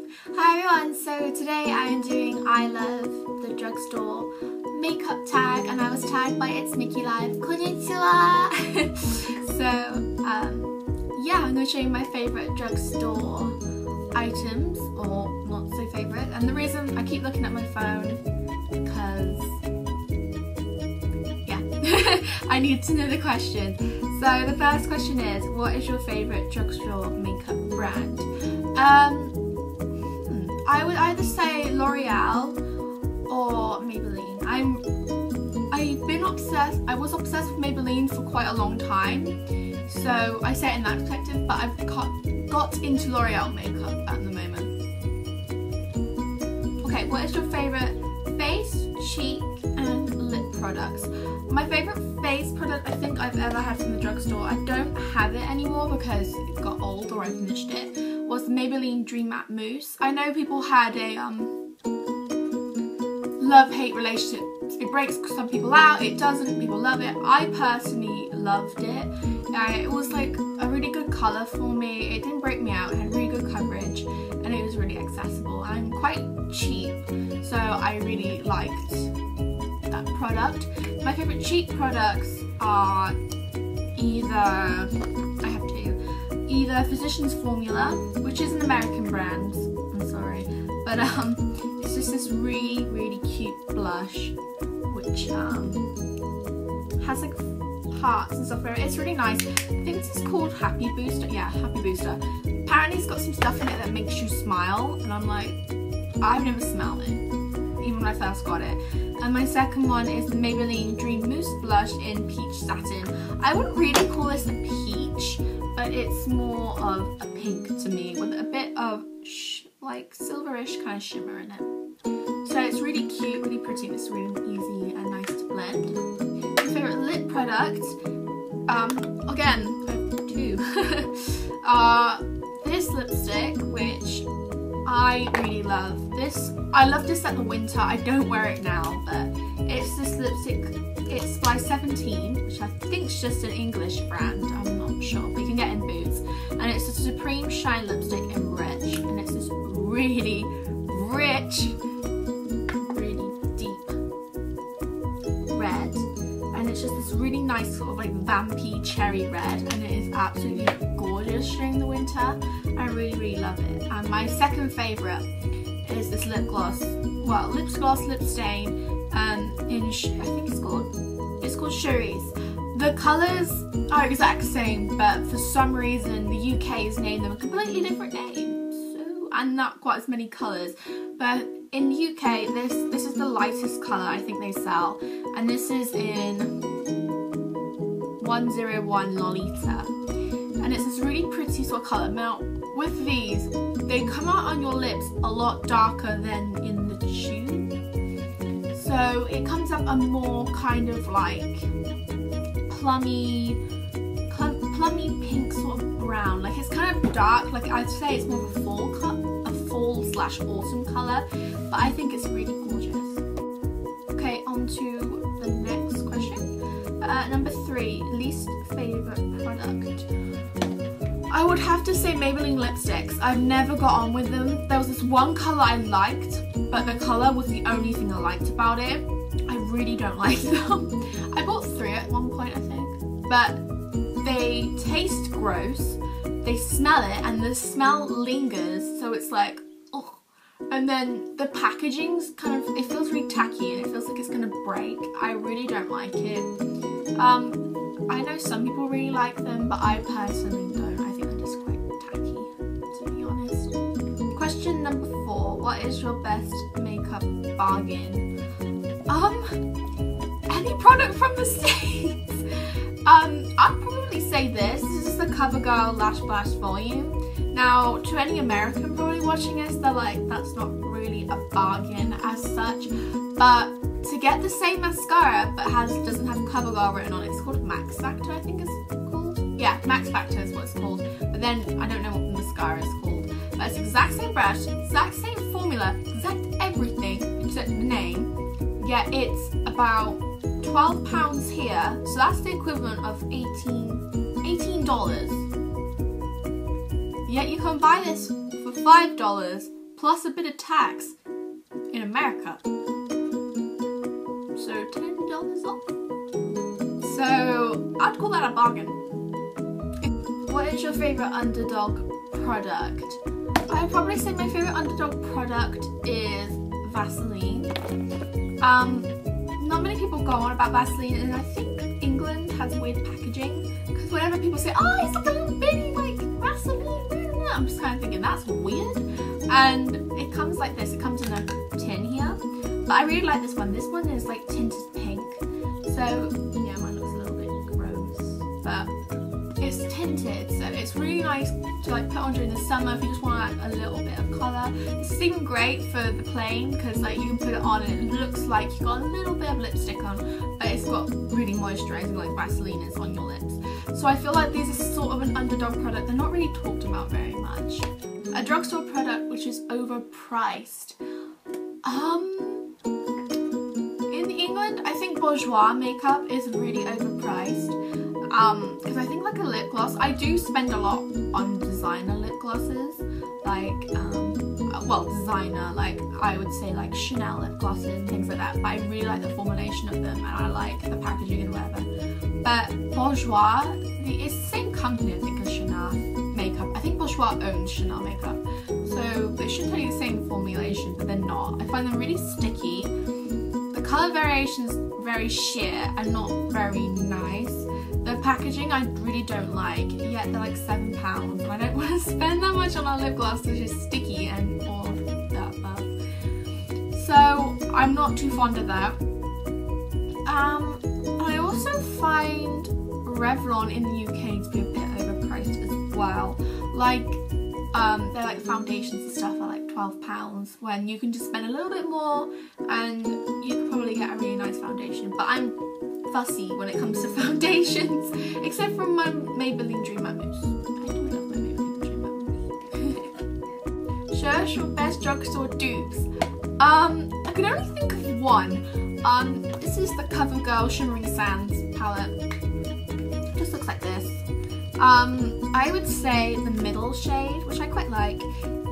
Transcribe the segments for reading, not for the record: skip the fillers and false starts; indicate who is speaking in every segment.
Speaker 1: Hi everyone, so today I am doing I Love the Drugstore Makeup Tag, and I was tagged by itsmikislife. Konnichiwa! So, yeah, I'm going to show you my favourite drugstore items, or not so favourite. And the reason I keep looking at my phone, because, yeah, I need to know the question. So the first question is, what is your favourite drugstore makeup brand? I would either say L'Oreal or Maybelline. I was obsessed with Maybelline for quite a long time, so I say it in that perspective, but I've got into L'Oreal makeup at the moment. Okay, what is your favourite face, cheek and lip products? My favourite face product I think I've ever had from the drugstore, I don't have it anymore because it got old or I finished it, was the Maybelline Dream Matte Mousse. I know people had a love-hate relationship. It breaks some people out, it doesn't, people love it. I personally loved it. It was like a really good colour for me, it didn't break me out, it had really good coverage and it was really accessible. I'm quite cheap, so I really liked that product. My favourite cheap products are either Physicians Formula, which is an American brand, I'm sorry, but it's just this really cute blush which has like hearts and stuff. It's really nice. I think this is called Happy Booster. Yeah, Happy Booster. Apparently it's got some stuff in it that makes you smile, and I'm like, I've never smelled it, even when I first got it. And my second one is the Maybelline Dream Mousse Blush in Peach Satin. I wouldn't really call this a peach, but it's more of a pink to me, with a bit of like silverish kind of shimmer in it. So it's really cute, really pretty, and it's really easy and nice to blend. My favourite lip product, again, I have two, this lipstick, which I really love. I love this at the winter. I don't wear it now, but it's this lipstick. It's by 17, which I think is just an English brand. I'm not sure, but you can get in Boots. And it's a Supreme Shine lipstick in Rich, and it's this really rich, really deep red, and it's just this really nice sort of like vampy cherry red, and it is absolutely gorgeous during the winter. I really love it. And my second favourite is this lip gloss, well, lip stain, in I think it's called Cherise. The colours are exact same, but for some reason the UK has named them a completely different name, so, and not quite as many colours. But in the UK, this is the lightest colour I think they sell, and this is in 101 Lolita, and it's this really pretty sort of colour. Now with these, they come out on your lips a lot darker than in the tube, so it comes up a more kind of like plummy pink sort of brown. Like it's kind of dark. Like I'd say it's more of a fall/autumn colour, but I think it's really gorgeous. Okay, on to the next question. Number 3, least favourite product. I would have to say Maybelline lipsticks. I've never got on with them. There was this one colour I liked, but the colour was the only thing I liked about it. I really don't like them. I bought 3 at one point, I think, but they taste gross, they smell it, and the smell lingers, so it's like, oh. And then the packaging's kind of, it feels really tacky and it feels like it's gonna break. I really don't like it. I know some people really like them, but I personally don't. I think they're just quite tacky, to be honest. Question number 4, what is your best makeup bargain? Any product from the States. I'd probably say this. This is the Covergirl Lash Blast Volume. Now, to any American probably watching this, they're like, that's not really a bargain as such. But to get the same mascara, but doesn't have Covergirl written on it, it's called Max Factor, I think it's called. Yeah, Max Factor is what it's called. But then I don't know what the mascara is called. But it's the exact same brush, exact same formula, exact everything except the name. Yet it's about £12 here, so that's the equivalent of $18. Yet you can buy this for $5 plus a bit of tax in America. So $10 off. So I'd call that a bargain. What is your favourite Underdog product? I'd probably say my favourite Underdog product is Vaseline. Not many people go on about Vaseline, and I think England has weird packaging, because whenever people say, oh, it's like a little bitty like Vaseline, I'm just kind of thinking that's weird. And it comes like this, it comes in a tin here, but I really like this one. This one is like tinted pink, so yeah, mine looks a little bit gross, but it's tinted, so it's really nice to like put on during the summer if you just want like a little bit of colour. This is even great for the plain, because like you can put it on and it looks like you got a little bit of lipstick on, but it's got really moisturising like Vaseline is on your lips. So I feel like these are sort of an Underdog product. They're not really talked about very much. A drugstore product which is overpriced. In England, I think bourgeois makeup is really overpriced. Because I think like a lip gloss, I do spend a lot on designer lip glosses, like well, designer, like I would say like Chanel lip glosses and things like that, but I really like the formulation of them and I like the packaging and whatever. But bourgeois, it's the same company I think as Chanel makeup. I think bourgeois owns Chanel makeup, so they should tell you the same formulation, but they're not. I find them really sticky. The colour variations very sheer and not very nice. The packaging I really don't like, yet they're like £7 and I don't want to spend that much on a lip gloss which is sticky and all of that stuff. So I'm not too fond of that. I also find Revlon in the UK to be a bit overpriced as well. Like they're like foundations and stuff are like £12 when you can just spend a little bit more and you could probably get a really nice foundation. But I'm fussy when it comes to foundations, except for my Maybelline Dream Matte Mousse. I do love my Maybelline Dream Matte Mousse. Show us your best drugstore dupes. I can only think of one. This is the Covergirl Shimmering Sands palette. It just looks like this. I would say the middle shade, which I quite like,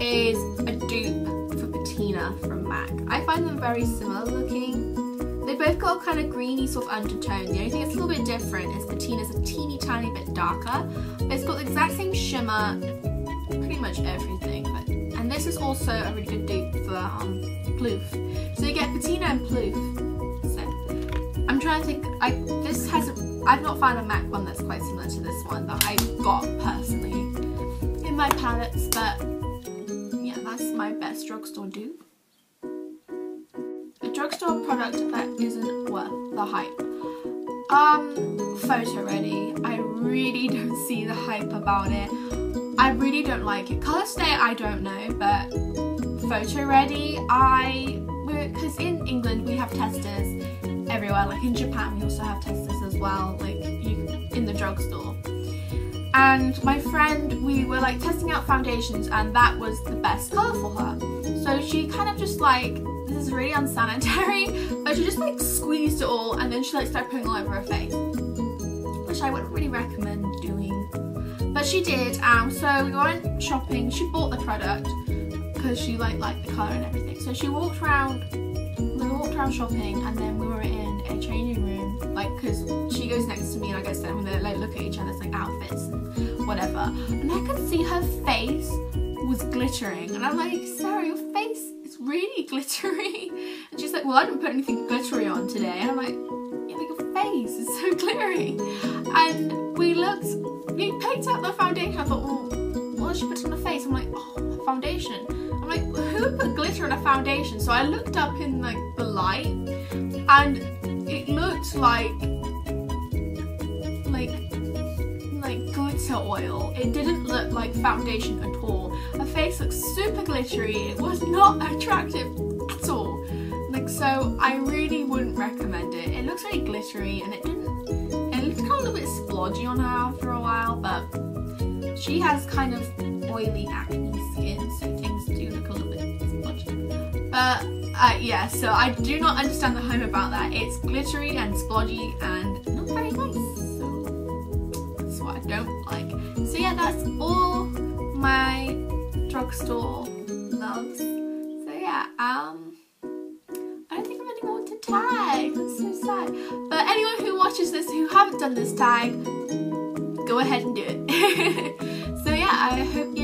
Speaker 1: is a dupe for Patina from MAC. I find them very similar looking. They both got a kind of greeny sort of undertone. The only thing that's a little bit different is Patina's a teeny tiny bit darker, but it's got the exact same shimmer, pretty much everything. And this is also a really good dupe for Ploof. So you get Patina and Ploof. So I'm trying to think. I've not found a MAC one that's quite similar to this one that I've got personally in my palettes, but yeah, that's my best drugstore dupe. A drugstore product that isn't worth the hype. Photo Ready. I really don't see the hype about it. I really don't like it. Colour Stay, I don't know, but Photo Ready, because in England we have testers everywhere. Like in Japan we also have testers as well, like in the drugstore. And my friend, we were like testing out foundations and that was the best colour for her. So she kind of just like, this is really unsanitary, but she just like squeezed it all and then she like started putting it all over her face, which I wouldn't really recommend doing. But she did, so we went shopping. She bought the product because she liked the colour and everything. So we walked around shopping and then we were in a changing room, like because she goes next to me and I go stand and we like look at each other's like outfits and whatever. And I could see her face was glittering and I'm like, Sarah, your face is really glittery. And she's like, well, I didn't put anything glittery on today. And I'm like, yeah, but your face is so glittery. And we picked up the foundation. I thought, well, what did she put on her face? I'm like, oh, foundation. I'm like, who would put glitter on a foundation? So I looked up in like the light and it looked like glitter oil. It didn't look like foundation at all. Her face looked super glittery. It was not attractive at all. Like, so I really wouldn't recommend it. It looks really glittery and it looked kind of a little bit splodgy on her after a while, but she has kind of oily acne skin, so things do look a little bit splodgy. But yeah, so I do not understand the hype about that. It's glittery and splodgy and not very nice, so that's what I don't like. So yeah, that's all my drugstore loves. I don't think I've anyone to tag. That's so sad. But anyone who watches this who haven't done this tag, go ahead and do it. So yeah, I hope you